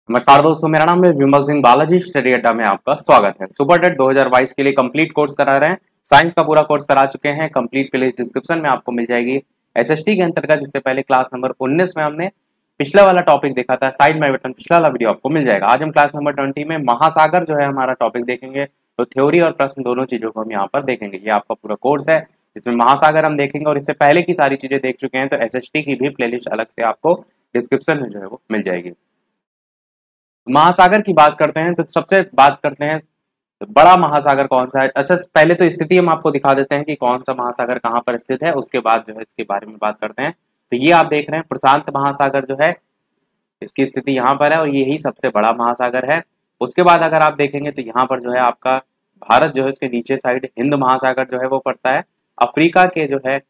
नमस्कार दोस्तों, मेरा नाम है विमल सिंह बालाजी। स्टडी अड्डा में आपका स्वागत है। सुपर टेट 2022 के लिए कंप्लीट कोर्स करा रहे हैं। साइंस का पूरा कोर्स करा चुके हैं। कंप्लीट प्लेलिस्ट डिस्क्रिप्शन में आपको मिल जाएगी। एसएसटी के अंतर्गत इससे पहले क्लास नंबर 19 में हमने पिछला वाला टॉपिक देखा था। साइड में बटन पिछला वाला वीडियो आपको मिल जाएगा। आज हम क्लास नंबर 20 में महासागर जो है हमारा टॉपिक देखेंगे। तो थ्योरी और प्रश्न दोनों चीजों को हम यहाँ पर देखेंगे। ये आपका पूरा कोर्स है जिसमें महासागर हम देखेंगे और इससे पहले की सारी चीजें देख चुके हैं। तो एसएसटी की भी प्लेलिस्ट अलग से आपको डिस्क्रिप्शन में जो है वो मिल जाएगी। महासागर की बात करते हैं तो सबसे बात करते हैं तो बड़ा महासागर कौन सा है। अच्छा, पहले तो स्थिति हम आपको दिखा देते हैं कि कौन सा महासागर कहाँ पर स्थित है, उसके बाद जो है इसके बारे में बात करते हैं। तो ये आप देख रहे हैं प्रशांत महासागर जो है इसकी स्थिति यहाँ पर है और यही सबसे बड़ा महासागर है। उसके बाद अगर आप देखेंगे तो यहाँ पर जो है आपका भारत जो है इसके नीचे साइड हिंद महासागर जो है वो पड़ता है। अफ्रीका के जो है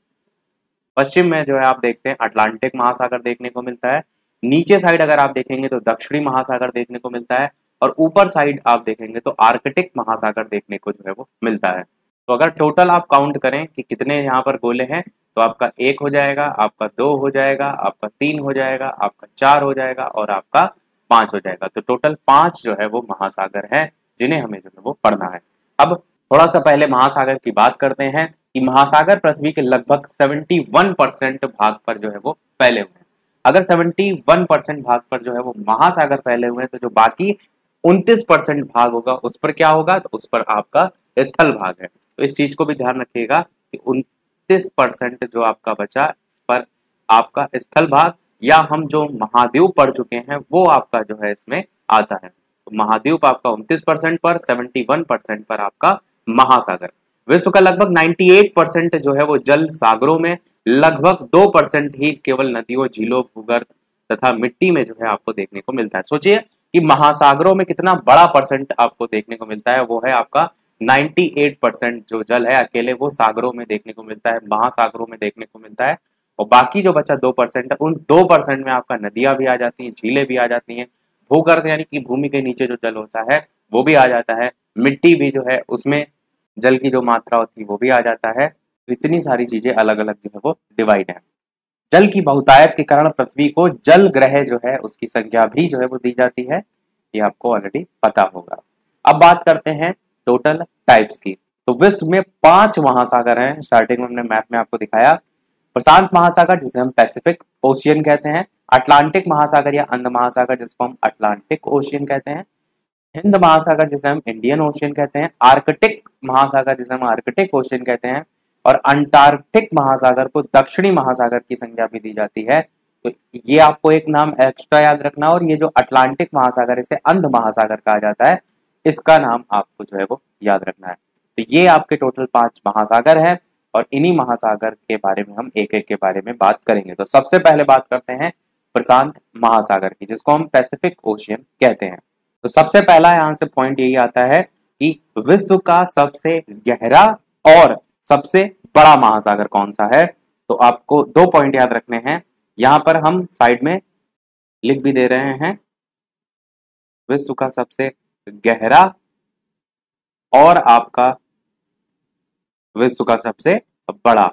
पश्चिम में जो है आप देखते हैं अटलांटिक महासागर देखने को मिलता है। नीचे साइड अगर आप देखेंगे तो दक्षिणी महासागर देखने को मिलता है और ऊपर साइड आप देखेंगे तो आर्कटिक महासागर देखने को जो है वो मिलता है। तो अगर टोटल आप काउंट करें कि कितने यहाँ पर गोले हैं तो आपका 1 हो जाएगा, आपका 2 हो जाएगा, आपका 3 हो जाएगा, आपका 4 हो जाएगा और आपका 5 हो जाएगा। तो टोटल 5 जो है वो महासागर हैं जिन्हें हमें जो है वो पढ़ना है। अब थोड़ा सा पहले महासागर की बात करते हैं कि महासागर पृथ्वी के लगभग 71% भाग पर जो है वो फैले हुए हैं। अगर 71% भाग पर जो है वो महासागर फैले हुए हैं तो जो बाकी 29% भाग होगा उस पर क्या होगा, तो उस पर आपका स्थल भाग है। तो इस चीज को भी ध्यान रखिएगा कि 29% जो आपका बचा इस पर आपका स्थल भाग या हम जो महाद्वीप पढ़ चुके हैं वो आपका जो है इसमें आता है। तो महाद्वीप आपका 29% पर, 71% पर आपका महासागर। विश्व का लगभग 98% जो है वो जल सागरों में, लगभग 2% ही केवल नदियों, झीलों, भूगर्भ तथा मिट्टी में जो है आपको देखने को मिलता है। सोचिए कि महासागरों में कितना बड़ा परसेंट आपको देखने को मिलता है। वो है आपका 98% जो जल है अकेले वो सागरों में देखने को मिलता है, महासागरों में देखने को मिलता है। और बाकी जो बचा 2% है, उन 2% में आपका नदियां भी आ जाती हैं, झीलें भी आ जाती हैं, भूगर्भ यानी कि भूमि के नीचे जो जल होता है वो भी आ जाता है, मिट्टी भी जो है उसमें जल की जो मात्रा होती है वो भी आ जाता है। तो इतनी सारी चीजें अलग अलग जो है वो डिवाइड है। जल की बहुतायत के कारण पृथ्वी को जल ग्रह जो है उसकी संख्या भी जो है वो दी जाती है। ये आपको ऑलरेडी पता होगा। अब बात करते हैं टोटल टाइप्स की। तो विश्व में 5 महासागर हैं। स्टार्टिंग में हमने मैप में आपको दिखाया। प्रशांत महासागर जिसे हम पैसिफिक ओशियन कहते हैं, अटलांटिक महासागर या अंध महासागर जिसको हम अटलांटिक ओशियन कहते हैं, हिंद महासागर जिसे हम इंडियन ओशियन कहते हैं, आर्कटिक महासागर जिसे हम आर्कटिक ओशियन कहते हैं और अंटार्कटिक महासागर को दक्षिणी महासागर की संज्ञा भी दी जाती है। तो ये आपको एक नाम एक्स्ट्रा याद रखना। और ये जो अटलांटिक महासागर इसे अंध महासागर कहा जाता है, इसका नाम आपको जो है वो याद रखना है। तो ये आपके टोटल 5 महासागर है और इन्हीं महासागर के बारे में हम एक एक के बारे में बात करेंगे। तो सबसे पहले बात करते हैं प्रशांत महासागर की जिसको हम पैसिफिक ओशियन कहते हैं। तो सबसे पहला यहाँ से पॉइंट यही आता है कि विश्व का सबसे गहरा और सबसे बड़ा महासागर कौन सा है। तो आपको 2 पॉइंट याद रखने हैं। यहां पर हम साइड में लिख भी दे रहे हैं, विश्व का सबसे गहरा और आपका विश्व का सबसे बड़ा।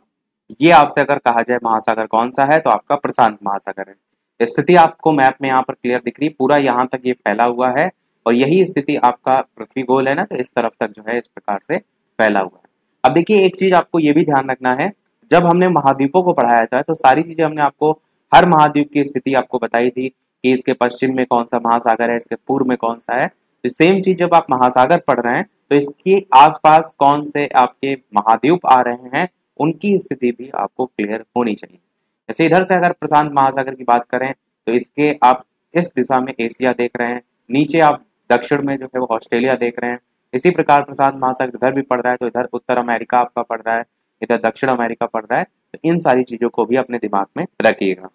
ये आपसे अगर कहा जाए महासागर कौन सा है तो आपका प्रशांत महासागर है। स्थिति आपको मैप में यहाँ पर क्लियर दिख रही है, पूरा यहाँ तक ये फैला हुआ है और यही स्थिति आपका पृथ्वी गोल है ना, तो इस तरफ तक जो है इस प्रकार से फैला हुआ है। अब देखिए एक चीज आपको ये भी ध्यान रखना है, जब हमने महाद्वीपों को पढ़ाया था तो सारी चीजें हमने आपको हर महाद्वीप की स्थिति आपको बताई थी कि इसके पश्चिम में कौन सा महासागर है, इसके पूर्व में कौन सा है। तो सेम चीज जब आप महासागर पढ़ रहे हैं तो इसके आसपास कौन से आपके महाद्वीप आ रहे हैं उनकी स्थिति भी आपको क्लियर होनी चाहिए। जैसे इधर से अगर प्रशांत महासागर की बात करें तो इसके आप इस दिशा में एशिया देख रहे हैं, नीचे आप दक्षिण में जो है वो ऑस्ट्रेलिया देख रहे हैं। इसी प्रकार प्रशांत महासागर इधर भी पड़ रहा है तो इधर उत्तर अमेरिका आपका पड़ रहा है, इधर दक्षिण अमेरिका पड़ रहा है। तो इन सारी चीजों को भी अपने दिमाग में रखिएगा।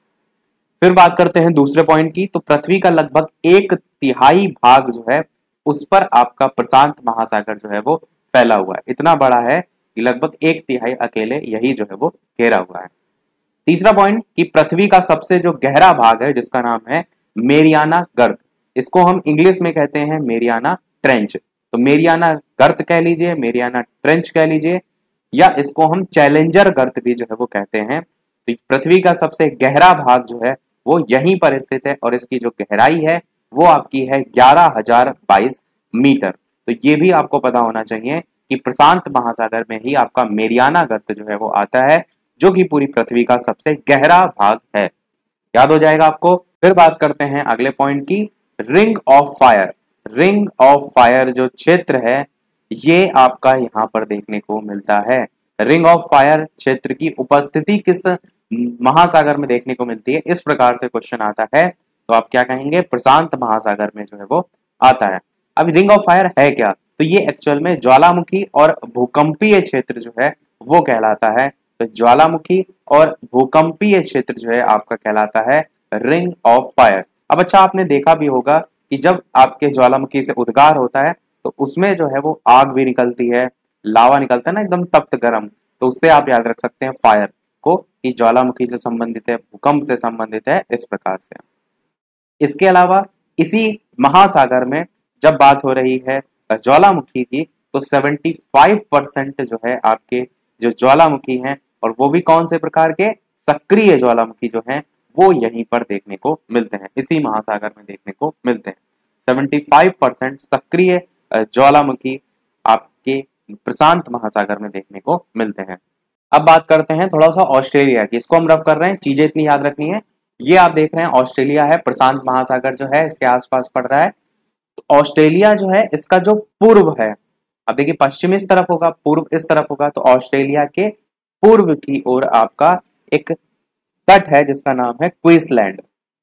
फिर बात करते हैं दूसरे पॉइंट की। तो पृथ्वी का लगभग 1/3 भाग जो है उस पर आपका प्रशांत महासागर जो है वो फैला हुआ है। इतना बड़ा है कि लगभग 1/3 अकेले यही जो है वो घेरा हुआ है। तीसरा पॉइंट कि पृथ्वी का सबसे जो गहरा भाग है जिसका नाम है मेरियाना गर्त, इसको हम इंग्लिश में कहते हैं मेरियाना ट्रेंच। तो मेरियाना गर्त कह लीजिए, मेरियाना ट्रेंच कह लीजिए, या इसको हम चैलेंजर गर्त भी जो है वो कहते हैं। तो पृथ्वी का सबसे गहरा भाग जो है वो यहीं पर स्थित है और इसकी जो गहराई है वो आपकी है 11,022 मीटर। तो ये भी आपको पता होना चाहिए कि प्रशांत महासागर में ही आपका मेरियाना गर्त जो है वो आता है, जो कि पूरी पृथ्वी का सबसे गहरा भाग है। याद हो जाएगा आपको। फिर बात करते हैं अगले पॉइंट की, ring of fire. Ring of fire जो क्षेत्र है ये आपका यहाँ पर देखने को मिलता है। रिंग ऑफ फायर क्षेत्र की उपस्थिति किस महासागर में देखने को मिलती है, इस प्रकार से क्वेश्चन आता है तो आप क्या कहेंगे, प्रशांत महासागर में जो है वो आता है। अब रिंग ऑफ फायर है क्या, तो ये एक्चुअल में ज्वालामुखी और भूकंपीय क्षेत्र जो है वो कहलाता है। तो ज्वालामुखी और भूकंपीय क्षेत्र जो है आपका कहलाता है रिंग ऑफ फायर। अब अच्छा, आपने देखा भी होगा कि जब आपके ज्वालामुखी से उद्गार होता है तो उसमें जो है वो आग भी निकलती है, लावा निकलता है ना, एकदम तप्त गर्म। तो उससे आप याद रख सकते हैं फायर को कि ज्वालामुखी से संबंधित है, भूकंप से संबंधित है, इस प्रकार से। इसके अलावा इसी महासागर में जब बात हो रही है ज्वालामुखी की, तो 75% जो है आपके जो ज्वालामुखी हैं, और वो भी कौन से प्रकार के, सक्रिय ज्वालामुखी जो हैं वो यहीं पर देखने को मिलते हैं, इसी महासागर में देखने को मिलते हैं। 75% सक्रिय ज्वालामुखी आपके प्रशांत महासागर में देखने को मिलते हैं। अब बात करते हैं थोड़ा सा ऑस्ट्रेलिया की, इसको हम रब कर रहे हैं, चीजें इतनी याद रखनी है। ये आप देख रहे हैं ऑस्ट्रेलिया है, प्रशांत महासागर जो है इसके आसपास पड़ रहा है। तो ऑस्ट्रेलिया जो है इसका जो पूर्व है, अब देखिए पश्चिम इस तरफ होगा, पूर्व इस तरफ होगा, तो ऑस्ट्रेलिया के पूर्व की ओर आपका एक तट है जिसका नाम है क्वींसलैंड।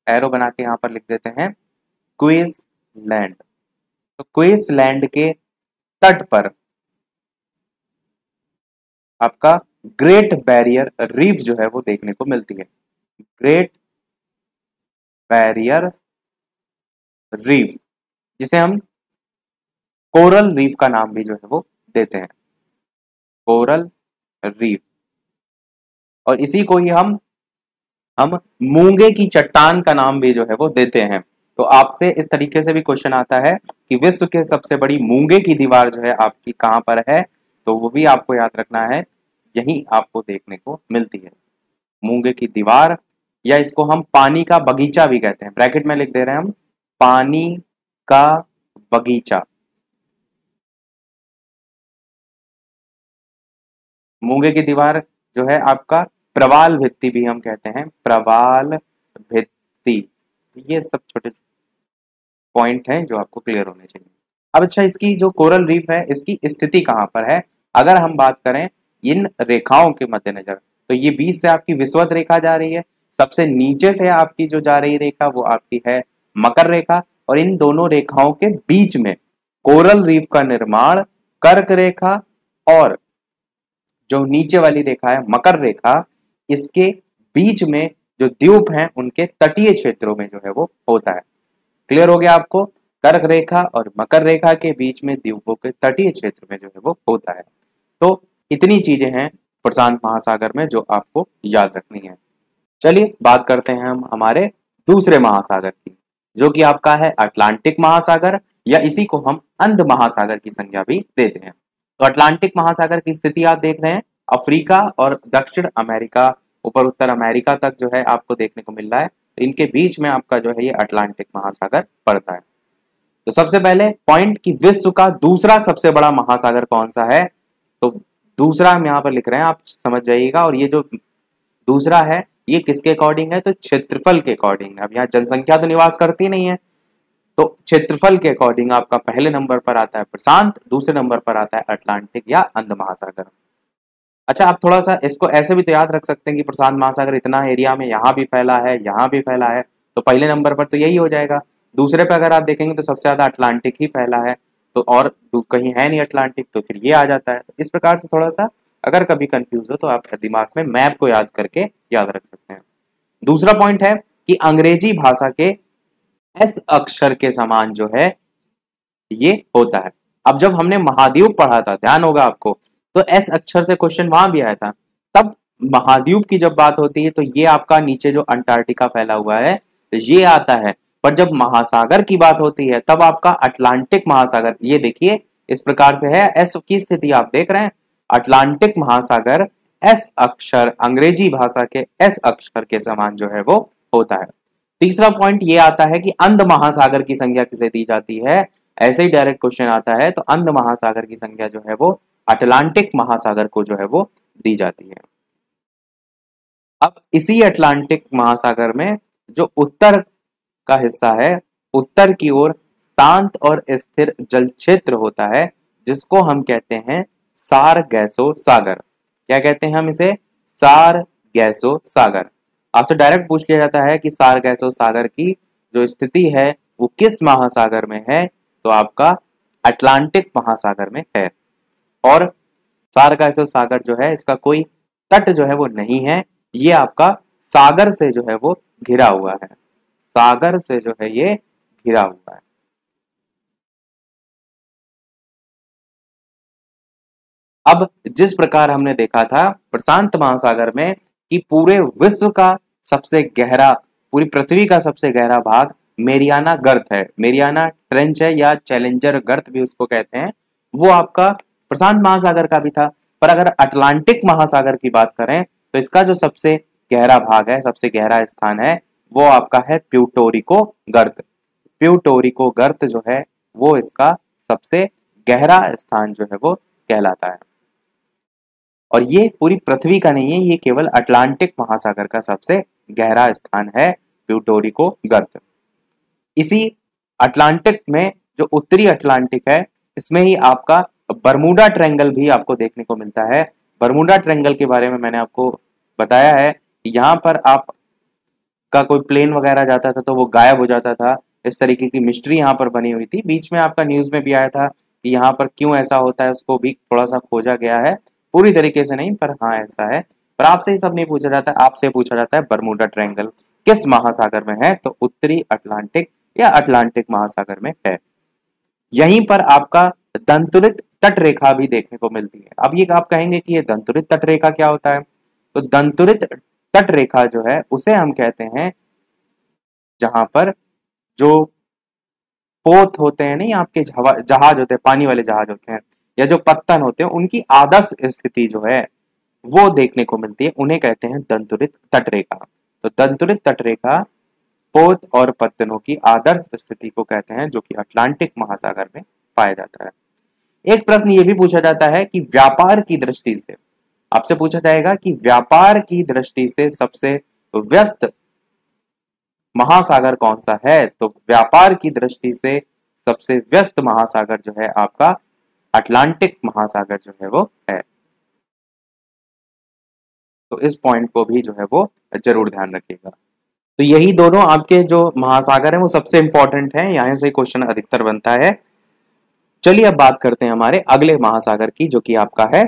एरो बना के यहां पर लिख देते हैं क्वींसलैंड। तो क्वींसलैंड के तट पर आपका ग्रेट बैरियर रीफ जो है वो देखने को मिलती है। ग्रेट बैरियर रीफ, जिसे हम कोरल रीफ का नाम भी जो है वो देते हैं, कोरल रीफ। और इसी को ही हम मूंगे की चट्टान का नाम भी जो है वो देते हैं। तो आपसे इस तरीके से भी क्वेश्चन आता है कि विश्व के सबसे बड़ी मूंगे की दीवार जो है आपकी कहां पर है, तो वो भी आपको याद रखना है, यही आपको देखने को मिलती है मूंगे की दीवार, या इसको हम पानी का बगीचा भी कहते हैं। ब्रैकेट में लिख दे रहे हैं हम, पानी का बगीचा। मूंगे की दीवार जो है आपका प्रवाल भित्ति भी हम कहते हैं, प्रवाल भित्ति। ये सब छोटे पॉइंट हैं जो आपको क्लियर होने चाहिए। अब अच्छा, इसकी जो कोरल रीफ है इसकी स्थिति कहां पर है, अगर हम बात करें इन रेखाओं के मद्देनजर, तो ये बीच से आपकी विषुवत रेखा जा रही है, सबसे नीचे से आपकी जो जा रही रेखा वो आपकी है मकर रेखा, और इन दोनों रेखाओं के बीच में कोरल रीफ का निर्माण कर्क रेखा और जो नीचे वाली रेखा है मकर रेखा, इसके बीच में जो द्वीप हैं उनके तटीय क्षेत्रों में जो है वो होता है। क्लियर हो गया आपको, कर्क रेखा और मकर रेखा के बीच में द्वीपों के तटीय क्षेत्र में जो है वो होता है। तो इतनी चीजें हैं प्रशांत महासागर में जो आपको याद रखनी है। चलिए बात करते हैं हम हमारे दूसरे महासागर की, जो कि आपका है अटलांटिक महासागर, या इसी को हम अंध महासागर की संज्ञा भी देते हैं। तो अटलांटिक महासागर की स्थिति आप देख रहे हैं, अफ्रीका और दक्षिण अमेरिका, ऊपर उत्तर अमेरिका तक जो है आपको देखने को मिल रहा है। तो इनके बीच में आपका जो है ये अटलांटिक महासागर पड़ता है। तो सबसे पहले पॉइंट कि विश्व का दूसरा सबसे बड़ा महासागर कौन सा है, तो दूसरा हम यहाँ पर लिख रहे हैं, आप समझ जाइएगा। और ये जो दूसरा है ये किसके अकॉर्डिंग है, तो क्षेत्रफल के अकॉर्डिंग। अब यहाँ जनसंख्या तो निवास करती नहीं है, तो क्षेत्रफल के अकॉर्डिंग आपका पहले नंबर पर आता है प्रशांत, दूसरे नंबर पर आता है अटलांटिक या अंध महासागर। अच्छा, आप थोड़ा सा इसको ऐसे भी तो याद रख सकते हैं कि प्रशांत महासागर इतना एरिया में यहाँ भी फैला है, यहाँ भी फैला है, तो पहले नंबर पर तो यही हो जाएगा। दूसरे पे अगर आप देखेंगे तो सबसे ज्यादा अटलांटिक ही फैला है, तो और कहीं है नहीं अटलांटिक, तो फिर ये आ जाता है। इस प्रकार से थोड़ा सा अगर कभी कंफ्यूज हो तो आप दिमाग में मैप को याद करके याद रख सकते हैं। दूसरा पॉइंट है कि अंग्रेजी भाषा के एस अक्षर के समान जो है ये होता है। अब जब हमने महाद्वीप पढ़ा था, ध्यान होगा आपको, तो एस अक्षर से क्वेश्चन वहां भी आया था। तब महाद्वीप की जब बात होती है तो ये आपका नीचे जो अंटार्कटिका फैला हुआ है ये आता है, पर जब महासागर की बात होती है तब आपका अटलांटिक महासागर, ये देखिए इस प्रकार से है, एस की स्थिति आप देख रहे हैं, अटलांटिक महासागर एस अक्षर, अंग्रेजी भाषा के एस अक्षर के समान जो है वो होता है। तीसरा पॉइंट ये आता है कि अंध महासागर की संज्ञा किसे दी जाती है। ऐसे ही डायरेक्ट क्वेश्चन आता है तो अंध महासागर की संज्ञा जो है वो अटलांटिक महासागर को जो है वो दी जाती है। अब इसी अटलांटिक महासागर में जो उत्तर का हिस्सा है, उत्तर की ओर शांत और स्थिर जल क्षेत्र होता है जिसको हम कहते हैं सारगैसो सागर। क्या कहते हैं हम इसे? सारगैसो सागर। आपसे डायरेक्ट पूछ लिया जाता है कि सारगैसो सागर की जो स्थिति है वो किस महासागर में है, तो आपका अटलांटिक महासागर में है। और सारगैसो सागर जो है इसका कोई तट जो है वो नहीं है, ये आपका सागर से जो है वो घिरा हुआ है, सागर से जो है ये घिरा हुआ है। अब जिस प्रकार हमने देखा था प्रशांत महासागर में कि पूरे विश्व का सबसे गहरा, पूरी पृथ्वी का सबसे गहरा भाग मेरियाना गर्त है, मेरियाना ट्रेंच है या चैलेंजर गर्त भी उसको कहते हैं, वो आपका प्रशांत महासागर का भी था। पर अगर अटलांटिक महासागर की बात करें तो इसका जो सबसे गहरा भाग है, सबसे गहरा स्थान है, वो आपका है प्यूटोरिको गर्त। प्यूटोरिको गर्त जो है वो इसका सबसे गहरा स्थान जो है वो कहलाता है। और ये पूरी पृथ्वी का नहीं है, ये केवल अटलांटिक महासागर का सबसे गहरा स्थान है प्यूटोरिको गर्त। इसी अटलांटिक में जो उत्तरी अटलांटिक है इसमें ही आपका बरमूडा ट्रायंगल भी आपको देखने को मिलता है। बरमूडा ट्रायंगल के बारे में मैंने आपको बताया है कि यहाँ पर आप का कोई प्लेन वगैरह जाता था तो वो गायब हो जाता था, इस तरीके की मिस्ट्री यहाँ पर बनी हुई थी। बीच में आपका न्यूज में भी आया था कि यहाँ पर क्यों ऐसा होता है, उसको भी थोड़ा सा खोजा गया है, पूरी तरीके से नहीं पर हाँ ऐसा है। पर आपसे ही सब नहीं पूछा जाता है, आपसे पूछा जाता है बरमूडा ट्रायंगल किस महासागर में है, तो उत्तरी अटलांटिक या अटलांटिक महासागर में है। यहीं पर आपका दंतुरित तट रेखा भी देखने को मिलती है। अब ये आप कहेंगे कि ये दंतुरित तट रेखा क्या होता है, तो दंतुरित तट रेखा जो है उसे हम कहते हैं जहां पर जो पोत होते हैं, नहीं आपके जहाज होते हैं, पानी वाले जहाज होते हैं या जो पत्तन होते हैं, उनकी आदर्श स्थिति जो है वो देखने को मिलती है, उन्हें कहते हैं दंतुरित तट रेखा। तो दंतुरित तट रेखा पोत और पत्तनों की आदर्श स्थिति को कहते हैं जो कि अटलांटिक महासागर में पाया जाता है। एक प्रश्न ये भी पूछा जाता है कि व्यापार की दृष्टि से, आपसे पूछा जाएगा कि व्यापार की दृष्टि से सबसे व्यस्त महासागर कौन सा है, तो व्यापार की दृष्टि से सबसे व्यस्त महासागर जो है आपका अटलांटिक महासागर जो है वो है। तो इस पॉइंट को भी जो है वो जरूर ध्यान रखिएगा। तो यही दोनों आपके जो महासागर हैं वो सबसे इंपॉर्टेंट हैं, यहाँ से क्वेश्चन अधिकतर बनता है। चलिए अब बात करते हैं हमारे अगले महासागर की जो कि आपका है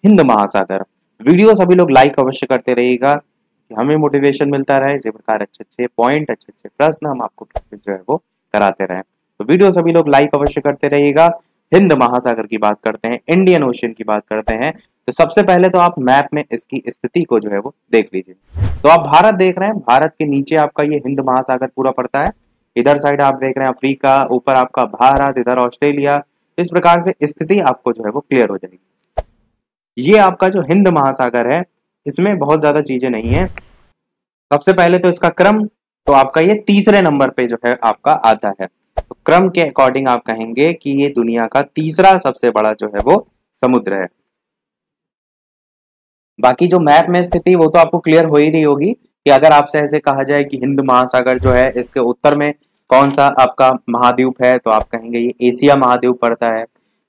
हिंद महासागर। वीडियो सभी लोग लाइक अवश्य करते रहिएगा कि हमें मोटिवेशन मिलता रहे, इसी प्रकार अच्छे अच्छे पॉइंट, अच्छे अच्छे प्रश्न हम आपको प्रैक्टिस जो है वो कराते रहें। तो वीडियो सभी लोग लाइक अवश्य करते रहिएगा। हिंद महासागर की बात करते हैं, इंडियन ओशियन की बात करते हैं, तो सबसे पहले तो आप मैप में इसकी स्थिति को जो है वो देख लीजिए। तो आप भारत देख रहे हैं, भारत के नीचे आपका ये हिंद महासागर पूरा पड़ता है, इधर साइड आप देख रहे हैं अफ्रीका, ऊपर आपका भारत, इधर ऑस्ट्रेलिया। इस प्रकार से स्थिति आपको जो है वो क्लियर हो जाएगी। ये आपका जो हिंद महासागर है इसमें बहुत ज्यादा चीजें नहीं है। सबसे पहले तो इसका क्रम, तो आपका ये तीसरे नंबर पे जो है आपका आता है। तो क्रम के अकॉर्डिंग आप कहेंगे कि ये दुनिया का तीसरा सबसे बड़ा जो है वो समुद्र है। बाकी जो मैप में स्थिति वो तो आपको क्लियर हो ही रही होगी कि अगर आपसे ऐसे कहा जाए कि हिंद महासागर जो है इसके उत्तर में कौन सा आपका महाद्वीप है, तो आप कहेंगे ये एशिया महाद्वीप पड़ता है,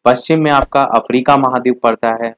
पश्चिम में आपका अफ्रीका महाद्वीप पड़ता है,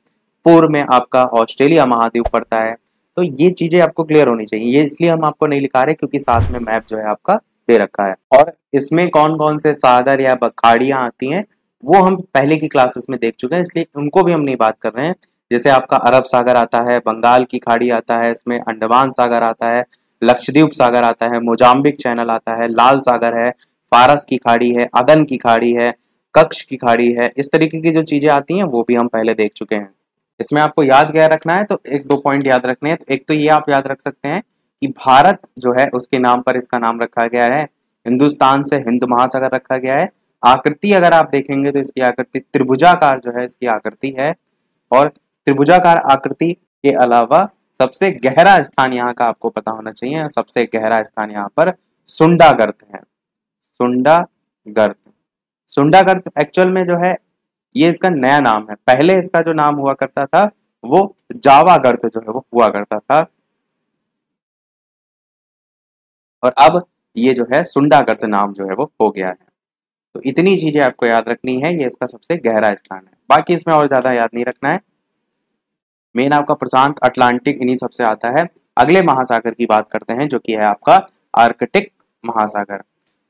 पूर्व में आपका ऑस्ट्रेलिया महाद्वीप पड़ता है। तो ये चीजें आपको क्लियर होनी चाहिए। ये इसलिए हम आपको नहीं लिखा रहे क्योंकि साथ में मैप जो है आपका दे रखा है, और इसमें कौन कौन से सागर या खाड़ियां आती हैं वो हम पहले की क्लासेस में देख चुके हैं, इसलिए उनको भी हम नहीं बात कर रहे हैं। जैसे आपका अरब सागर आता है, बंगाल की खाड़ी आता है, इसमें अंडमान सागर आता है, लक्षद्वीप सागर आता है, मोजाम्बिक चैनल आता है, लाल सागर है, फारस की खाड़ी है, अदन की खाड़ी है, कक्ष की खाड़ी है, इस तरीके की जो चीजें आती हैं वो भी हम पहले देख चुके हैं। इसमें आपको याद क्या रखना है, तो एक दो पॉइंट याद रखने हैं। तो एक तो ये आप याद रख सकते हैं कि भारत जो है उसके नाम पर इसका नाम रखा गया है, हिंदुस्तान से हिंद महासागर रखा गया है। आकृति अगर आप देखेंगे तो इसकी आकृति त्रिभुजाकार जो है इसकी आकृति है, और त्रिभुजाकार आकृति के अलावा सबसे गहरा स्थान यहाँ का आपको पता होना चाहिए। सबसे गहरा स्थान यहाँ पर सुंडागर्त है। सुंडागर्त, सुंडागर्त एक्चुअल में जो है ये इसका नया नाम है। पहले इसका जो नाम हुआ करता था वो जावागर्त जो है वो हुआ करता था, और अब ये जो है सुंडागर्त नाम जो है वो हो गया है। तो इतनी चीजें आपको याद रखनी है, ये इसका सबसे गहरा स्थान है, बाकी इसमें और ज्यादा याद नहीं रखना है। मेन आपका प्रशांत, अटलांटिक इन्हीं सबसे आता है। अगले महासागर की बात करते हैं जो कि है आपका आर्कटिक महासागर।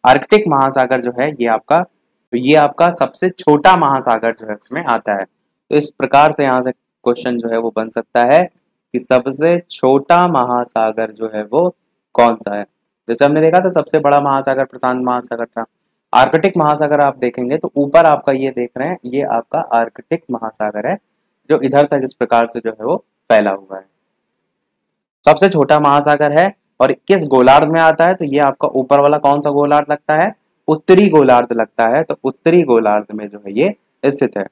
आर्कटिक महासागर जो है ये आपका, तो ये आपका सबसे छोटा महासागर जो है इसमें आता है। तो इस प्रकार से यहाँ से क्वेश्चन जो है वो बन सकता है कि सबसे छोटा महासागर जो है वो कौन सा है। जैसे हमने देखा था सबसे बड़ा महासागर प्रशांत महासागर था। आर्कटिक महासागर आप देखेंगे तो ऊपर आपका ये देख रहे हैं, ये आपका आर्कटिक महासागर है जो इधर तक इस प्रकार से जो है वो फैला हुआ है। सबसे छोटा महासागर है और किस गोलार्ध में आता है, तो ये आपका ऊपर वाला कौन सा गोलार्ध लगता है, उत्तरी गोलार्ध लगता है। तो उत्तरी गोलार्ध में जो है ये स्थित है।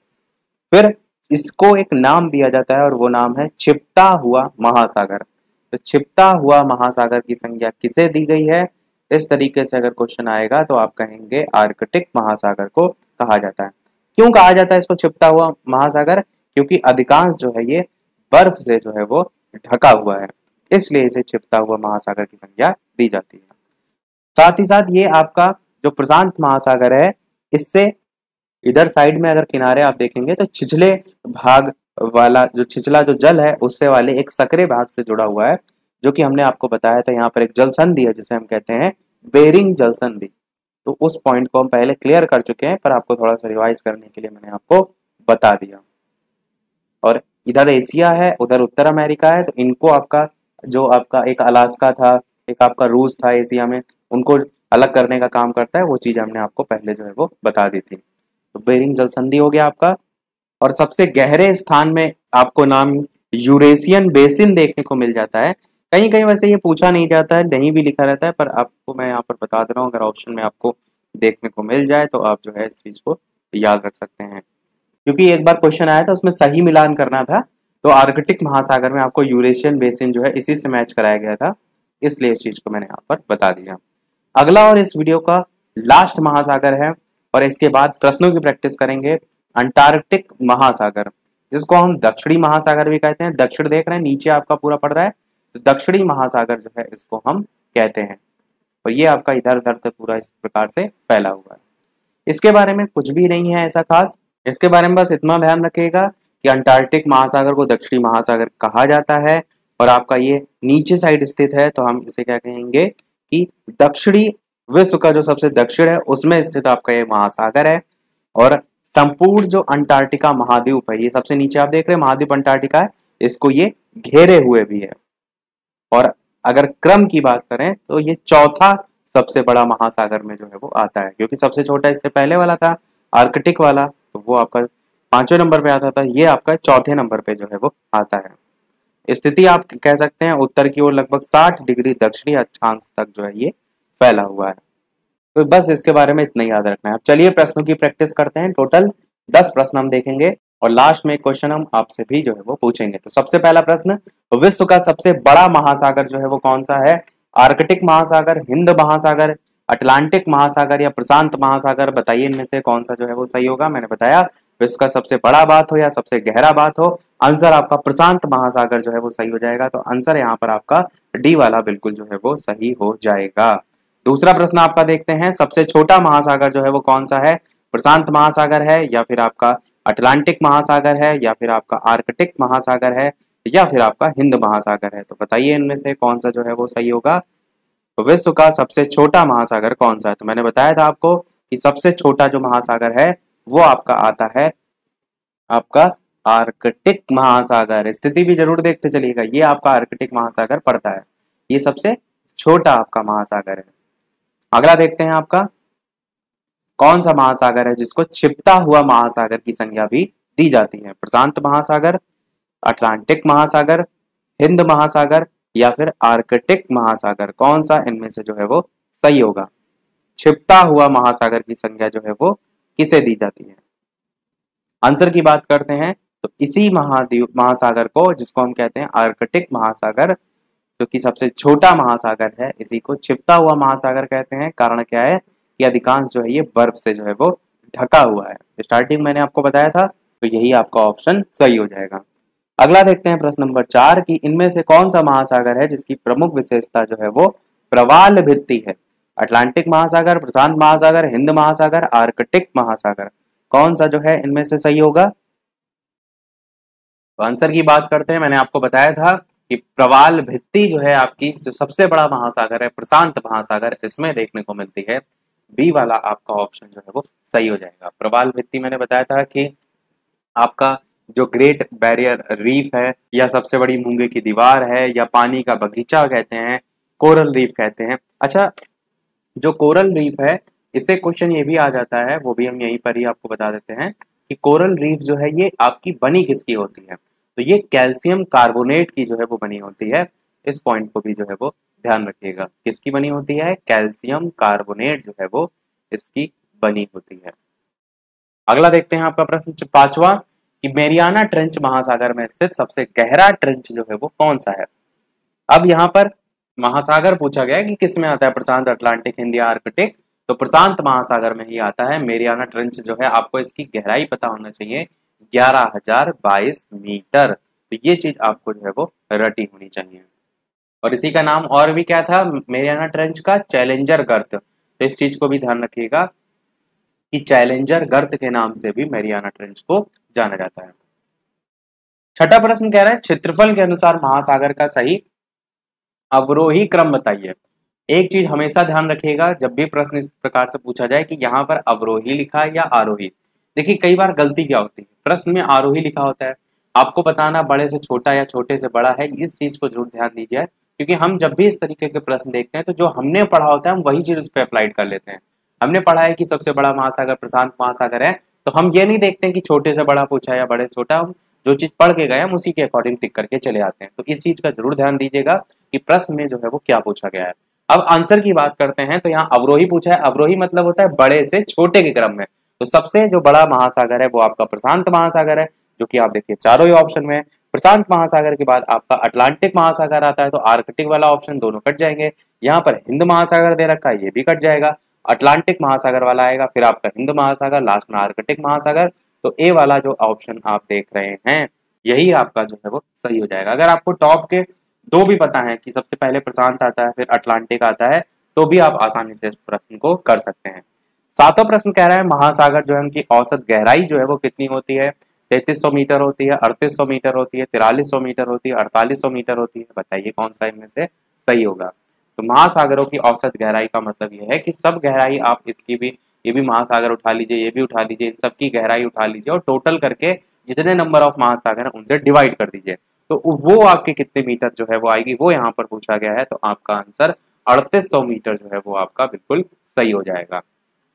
फिर इसको एक नाम दिया जाता है और वो नाम है छिपता हुआ महासागर। तो छिपता हुआ महासागर की संज्ञा किसे दी गई है, इस तरीके से अगर क्वेश्चन आएगा तो आप कहेंगे आर्कटिक महासागर को कहा जाता है। क्यों कहा जाता है इसको छिपता हुआ महासागर, क्योंकि अधिकांश जो है ये बर्फ से जो है वो ढका हुआ है, इसलिए इसे छिपता हुआ महासागर की संज्ञा दी जाती है। साथ ही साथ ये आपका जो प्रशांत महासागर है, इससे इधर साइड में अगर किनारे आप देखेंगे तो छिछले भाग वाला जो छिछला जो जल है उससे वाले एक सकरे भाग से जुड़ा हुआ है, जो कि हमने आपको बताया था। यहाँ पर एक जल संधि है जिसे हम कहते हैं बेरिंग जल संधि। तो उस पॉइंट को हम पहले क्लियर कर चुके हैं, पर आपको थोड़ा सा रिवाइज करने के लिए मैंने आपको बता दिया। और इधर एशिया है, उधर उत्तर अमेरिका है, तो इनको आपका जो आपका एक अलास्का था, एक आपका रूस था एशिया में, उनको अलग करने का काम करता है। वो चीज हमने आपको पहले जो है वो बता दी थी। तो बेरिंग जल संधि हो गया आपका। और सबसे गहरे स्थान में आपको नाम यूरेशियन बेसिन देखने को मिल जाता है। कहीं कहीं वैसे ये पूछा नहीं जाता है, नहीं भी लिखा रहता है, पर आपको मैं यहाँ पर बता दे रहा हूँ, अगर ऑप्शन में आपको देखने को मिल जाए तो आप जो है इस चीज को याद रख सकते हैं। क्योंकि एक बार क्वेश्चन आया था उसमें सही मिलान करना था, तो आर्कटिक महासागर में आपको यूरेशियन बेसिन जो है इसी से मैच कराया गया था, इसलिए इस चीज को मैंने यहाँ पर बता दिया। अगला और इस वीडियो का लास्ट महासागर है, और इसके बाद प्रश्नों की प्रैक्टिस करेंगे, अंटार्कटिक महासागर, जिसको हम दक्षिणी महासागर भी कहते हैं। दक्षिण देख रहे हैं नीचे आपका पूरा पड़ रहा है, तो दक्षिणी महासागर जो है इसको हम कहते हैं। और ये आपका इधर उधर तक पूरा इस प्रकार से फैला हुआ है। इसके बारे में कुछ भी नहीं है ऐसा खास, इसके बारे में बस इतना ध्यान रखिएगा कि अंटार्कटिक महासागर को दक्षिणी महासागर कहा जाता है, और आपका ये नीचे साइड स्थित है, तो हम इसे क्या कहेंगे कि दक्षिणी विश्व का जो सबसे दक्षिण है उसमें स्थित आपका ये महासागर है। और संपूर्ण जो अंटार्कटिका महाद्वीप है, ये सबसे नीचे आप देख रहे हैं महाद्वीप अंटार्कटिका है, इसको ये घेरे हुए भी है। और अगर क्रम की बात करें तो ये चौथा सबसे बड़ा महासागर में जो है वो आता है, क्योंकि सबसे छोटा इससे पहले वाला था आर्कटिक वाला, तो वो आपका 5वें नंबर पे आता था, ये आपका चौथे नंबर पे जो है वो आता है। स्थिति आप कह सकते हैं उत्तर की ओर लगभग 60 डिग्री दक्षिणी अक्षांश तक जो है ये फैला हुआ है। तो बस इसके बारे में इतना याद रखना है। अब चलिए प्रश्नों की प्रैक्टिस करते हैं। टोटल 10 प्रश्न हम देखेंगे और लास्ट में एक क्वेश्चन हम आपसे भी जो है वो पूछेंगे। तो सबसे पहला प्रश्न, विश्व का सबसे बड़ा महासागर जो है वो कौन सा है? आर्कटिक महासागर, हिंद महासागर, अटलांटिक महासागर या प्रशांत महासागर? बताइए इनमें से कौन सा जो है वो सही होगा। मैंने बताया विश्व का सबसे बड़ा बात हो या सबसे गहरा बात हो, आंसर आपका प्रशांत महासागर जो है वो सही हो जाएगा। तो आंसर यहाँ पर आपका डी वाला बिल्कुल जो है वो सही हो जाएगा। दूसरा प्रश्न आपका देखते हैं, सबसे छोटा महासागर जो है वो कौन सा है? प्रशांत महासागर है, या फिर आपका अटलांटिक महासागर है, या फिर आपका आर्कटिक महासागर है, या फिर आपका हिंद महासागर है? तो बताइए इनमें से कौन सा जो है वो सही होगा। तो विश्व का सबसे छोटा महासागर कौन सा है? तो मैंने बताया था आपको कि सबसे छोटा जो महासागर है वो आपका आता है आपका आर्कटिक महासागर। स्थिति भी जरूर देखते चलिएगा, ये आपका आर्कटिक महासागर पड़ता है, ये सबसे छोटा आपका महासागर है। अगला देखते हैं आपका कौन सा महासागर है जिसको छिपता हुआ महासागर की संज्ञा भी दी जाती है? प्रशांत महासागर, अटलांटिक महासागर, हिंद महासागर या फिर आर्कटिक महासागर? कौन सा इनमें से जो है वो सही होगा? छिपता हुआ महासागर की संज्ञा जो है वो किसे दी जाती है? आंसर की बात करते हैं तो इसी महाद्वीप महासागर को, जिसको हम कहते हैं आर्कटिक महासागर, जो कि सबसे छोटा महासागर है, इसी को छिपता हुआ महासागर कहते हैं। कारण क्या है कि अधिकांश जो है ये बर्फ से जो है वो ढका हुआ है। स्टार्टिंग मैंने आपको बताया था, तो यही आपका ऑप्शन सही हो जाएगा। अगला देखते हैं प्रश्न नंबर 4 कि इनमें से कौन सा महासागर है जिसकी प्रमुख विशेषता जो है वो प्रवाल भित्ति है। अटलांटिक महासागर, प्रशांत महासागर, हिंद महासागर, आर्कटिक महासागर, कौन सा जो है इनमें से सही होगा? तो आंसर की बात करते हैं। मैंने आपको बताया था कि प्रवाल भित्ति जो है आपकी जो सबसे बड़ा महासागर है प्रशांत महासागर, इसमें देखने को मिलती है। बी वाला आपका ऑप्शन जो है वो सही हो जाएगा। प्रवाल भित्ति मैंने बताया था कि आपका जो ग्रेट बैरियर रीफ है, या सबसे बड़ी मूंगे की दीवार है, या पानी का बगीचा कहते हैं, कोरल रीफ कहते हैं। अच्छा, जो कोरल रीफ है इससे क्वेश्चन ये भी आ जाता है, वो भी हम यहीं पर ही आपको बता देते हैं कि कोरल रीफ जो है ये आपकी बनी किसकी होती है। तो ये कैल्शियम कार्बोनेट की जो है वो बनी होती है। इस पॉइंट को भी जो है वो ध्यान रखिएगा, किसकी बनी होती है? कैल्शियम कार्बोनेट जो है वो इसकी बनी होती है। अगला देखते हैं आपका प्रश्न 5वां कि मेरियाना ट्रेंच महासागर में स्थित सबसे गहरा ट्रेंच जो है वो कौन सा है। अब यहाँ पर महासागर पूछा गया है कि किस में आता है, प्रशांत, अटलांटिक, हिंद या आर्कटिक। तो प्रशांत महासागर में ही आता है। मेरियाना ट्रेंच जो है आपको इसकी गहराई पता होना चाहिए, 11,022 मीटर। तो ये चीज आपको जो है वो रटी होनी चाहिए। और इसी का नाम और भी क्या था मेरियाना ट्रेंच का? चैलेंजर गर्त। तो इस चीज को भी ध्यान रखिएगा कि चैलेंजर गर्त के नाम से भी मेरियाना ट्रेंच को जाना जाता है। छठा प्रश्न कह रहा है क्षेत्रफल के अनुसार महासागर का सही अवरोही क्रम बताइए। एक चीज हमेशा ध्यान रखिएगा जब भी प्रश्न इस प्रकार से पूछा जाए कि यहाँ पर अवरोही लिखा है या आरोही। देखिए कई बार गलती क्या होती है, प्रश्न में आरोही लिखा होता है, आपको बताना बड़े से छोटा या छोटे से बड़ा है। इस चीज को जरूर ध्यान दीजिए, क्योंकि हम जब भी इस तरीके के प्रश्न देखते हैं तो जो हमने पढ़ा होता है हम वही चीज उस पर अप्लाइड कर लेते हैं। हमने पढ़ा है कि सबसे बड़ा महासागर प्रशांत महासागर है, तो हम ये नहीं देखते हैं कि छोटे से बड़ा पूछा है या बड़े से छोटा। हम जो चीज पढ़ के गए हम उसी के अकॉर्डिंग टिक करके चले आते हैं। तो इस चीज का जरूर ध्यान दीजिएगा कि प्रश्न में जो है वो क्या पूछा गया है। अब आंसर की बात करते हैं, तो यहाँ अवरोही पूछा है। अवरोही मतलब होता है बड़े से छोटे के क्रम में। तो सबसे जो बड़ा महासागर है वो आपका प्रशांत महासागर है, जो कि आप देखिए चारों ही ऑप्शन में है। प्रशांत महासागर के बाद आपका अटलांटिक महासागर आता है, तो आर्कटिक वाला ऑप्शन दोनों कट जाएंगे। यहाँ पर हिंद महासागर दे रखा है, ये भी कट जाएगा। अटलांटिक महासागर वाला आएगा, फिर आपका हिंद महासागर, लास्ट में आर्कटिक महासागर। तो ए वाला जो ऑप्शन आप देख रहे हैं यही आपका जो है वो सही हो जाएगा। अगर आपको टॉप के दो भी पता है कि सबसे पहले प्रशांत आता है फिर अटलांटिक आता है, तो भी आप आसानी से इस प्रश्न को कर सकते हैं। सातवां प्रश्न कह रहा है महासागर जो है उनकी औसत गहराई जो है वो कितनी होती है। 3300 मीटर होती है, 3800 मीटर होती है, 4300 मीटर होती है, 4800 मीटर होती है। बताइए कौन सा इनमें से सही होगा। तो महासागरों की औसत गहराई का मतलब यह है कि सब गहराई आप इसकी भी, ये भी महासागर उठा लीजिए, ये भी उठा लीजिए, इन सबकी गहराई उठा लीजिए और टोटल करके जितने नंबर ऑफ महासागर हैं उनसे डिवाइड कर दीजिए, तो वो आपके कितने मीटर जो है वो आएगी, वो यहाँ पर पूछा गया है। तो आपका आंसर 3800 मीटर जो है वो आपका बिल्कुल सही हो जाएगा।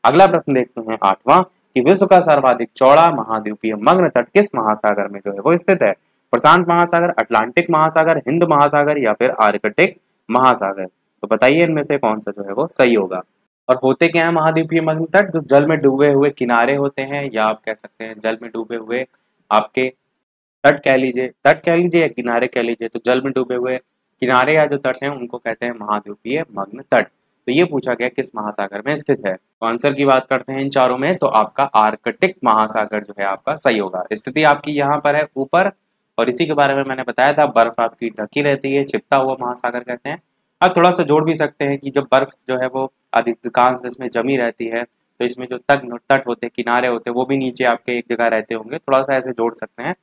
अगला प्रश्न देखते हैं 8वां कि विश्व का सर्वाधिक चौड़ा महाद्वीपीय मग्न तट किस महासागर में जो है वो स्थित है। प्रशांत महासागर, अटलांटिक महासागर, हिंद महासागर या फिर आर्कटिक महासागर। तो बताइए इनमें से कौन सा जो है वो सही होगा। और होते क्या है महाद्वीपीय मग्न तट? जो जल में डूबे हुए किनारे होते हैं, या आप कह सकते हैं जल में डूबे हुए आपके तट कह लीजिए, तट कह लीजिए या किनारे कह लीजिए। तो जल में डूबे हुए किनारे या जो तट हैं उनको कहते हैं महाद्वीपीय मग्न तट। तो ये पूछा गया किस महासागर में स्थित है। तो आंसर की बात करते हैं इन चारों में, तो आपका आर्कटिक महासागर जो है आपका सही होगा। स्थिति आपकी यहाँ पर है ऊपर, और इसी के बारे में मैंने बताया था, बर्फ आपकी ढकी रहती है, छिपता हुआ महासागर कहते हैं। अब थोड़ा सा जोड़ भी सकते हैं कि जब बर्फ जो है वो अधिकांश इसमें जमी रहती है, तो इसमें जो तट होते हैं, किनारे होते हैं, वो भी नीचे आपके एक जगह रहते होंगे। थोड़ा सा ऐसे जोड़ सकते हैं।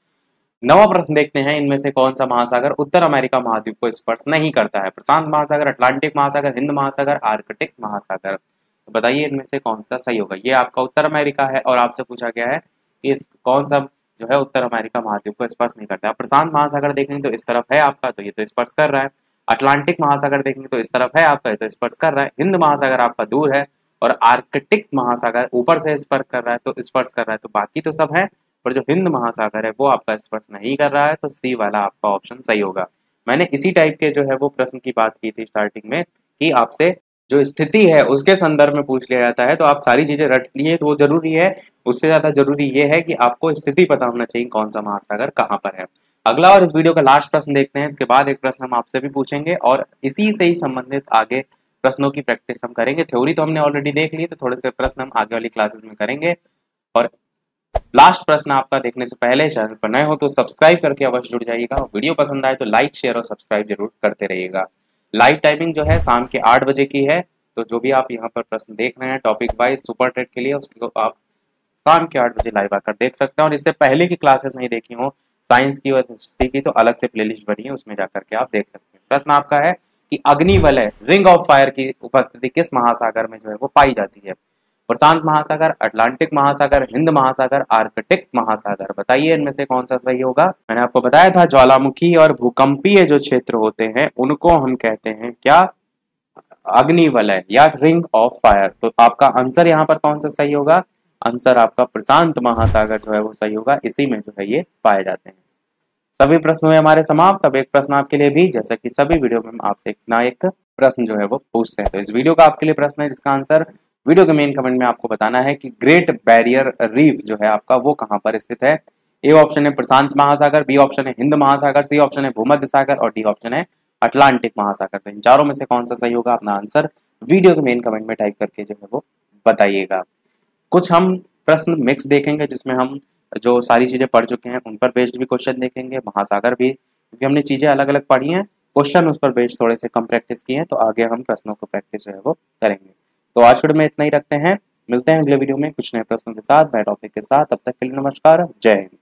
9वां प्रश्न देखते हैं इनमें से कौन सा महासागर उत्तर अमेरिका महाद्वीप को स्पर्श नहीं करता है। प्रशांत महासागर, अटलांटिक महासागर, हिंद महासागर, आर्कटिक महासागर। तो बताइए इनमें से कौन सा सही होगा। ये आपका उत्तर अमेरिका है और आपसे पूछा गया है कि इस कौन सा जो है उत्तर अमेरिका महाद्वीप को स्पर्श नहीं करता है। प्रशांत महासागर देखेंगे तो इस तरफ है आपका, तो ये तो स्पर्श कर रहा है। अटलांटिक महासागर देखेंगे तो इस तरफ है आपका, तो स्पर्श कर रहा है। हिंद महासागर आपका दूर है और आर्कटिक महासागर ऊपर से स्पर्श कर रहा है, तो स्पर्श कर रहा है। तो बाकी तो सब है, पर जो हिंद महासागर है वो आपका स्पर्श नहीं कर रहा है। तो सी वाला आपका ऑप्शन सही होगा। मैंने इसी टाइप के जो है वो प्रश्न की बात की थी स्टार्टिंग में कि आपसे जो स्थिति है उसके संदर्भ में पूछ लिया जाता है, तो आप सारी चीजें रट लिए तो वो जरूरी है। उससे ज्यादा जरूरी ये है कि आपको स्थिति पता होना चाहिए कौन सा महासागर कहाँ पर है। अगला और इस वीडियो का लास्ट प्रश्न देखते हैं, इसके बाद एक प्रश्न हम आपसे भी पूछेंगे और इसी से ही संबंधित आगे प्रश्नों की प्रैक्टिस हम करेंगे। थ्योरी तो हमने ऑलरेडी देख ली, तो थोड़े से प्रश्न हम आगे वाली क्लासेस में करेंगे। और लास्ट प्रश्न आपका देखने से पहले चैनल पर नए हो तो सब्सक्राइब करके अवश्य जुड़ जाइएगा, और वीडियो पसंद आए तो लाइक शेयर और सब्सक्राइब जरूर करते रहिएगा। लाइव टाइमिंग जो है शाम के 8 बजे की है, तो जो भी आप यहाँ पर प्रश्न देख रहे हैं टॉपिक वाइज सुपर टेट के लिए, उसको आप शाम के 8 बजे लाइव आकर देख सकते हैं। और इससे पहले की क्लासेस नहीं देखी हो साइंस की और हिस्ट्री की, तो अलग से प्लेलिस्ट बनी है, उसमें जाकर के आप देख सकते हैं। प्रश्न आपका है कि अग्निवलय रिंग ऑफ फायर की उपस्थिति किस महासागर में जो है वो पाई जाती है? प्रशांत महासागर, अटलांटिक महासागर, हिंद महासागर, आर्कटिक महासागर। बताइए इनमें से कौन सा सही होगा। मैंने आपको बताया था ज्वालामुखी और भूकंपीय जो क्षेत्र होते हैं उनको हम कहते हैं क्या? अग्निवलय या रिंग ऑफ फायर। तो आपका आंसर यहाँ पर कौन सा सही होगा? आंसर आपका प्रशांत महासागर जो है वो सही होगा, इसी में जो है ये पाए जाते हैं। सभी प्रश्न हुए हमारे समाप्त। अब एक प्रश्न आपके लिए भी, जैसा कि सभी वीडियो में हम आपसे एक ना एक प्रश्न जो है वो पूछते हैं, तो इस वीडियो का आपके लिए प्रश्न है जिसका आंसर वीडियो के मेन कमेंट में आपको बताना है कि ग्रेट बैरियर रीफ जो है आपका वो कहाँ पर स्थित है। ए ऑप्शन है प्रशांत महासागर, बी ऑप्शन है हिंद महासागर, सी ऑप्शन है भूमध्य सागर और डी ऑप्शन है अटलांटिक महासागर। तो इन चारों में से कौन सा सही होगा? अपना आंसर वीडियो के मेन कमेंट में टाइप करके जो है वो बताइएगा। कुछ हम प्रश्न मिक्स देखेंगे जिसमें हम जो सारी चीजें पढ़ चुके हैं उन पर बेस्ड भी क्वेश्चन देखेंगे, महासागर भी, क्योंकि हमने चीजें अलग अलग पढ़ी हैं, क्वेश्चन उस पर बेस्ड थोड़े से कम प्रैक्टिस किए हैं, तो आगे हम प्रश्नों को प्रैक्टिस जो है वो करेंगे। तो आज वीडियो में इतना ही रखते हैं, मिलते हैं अगले वीडियो में कुछ नए प्रश्नों के साथ, नए टॉपिक के साथ। तब तक के लिए नमस्कार, जय हिंद।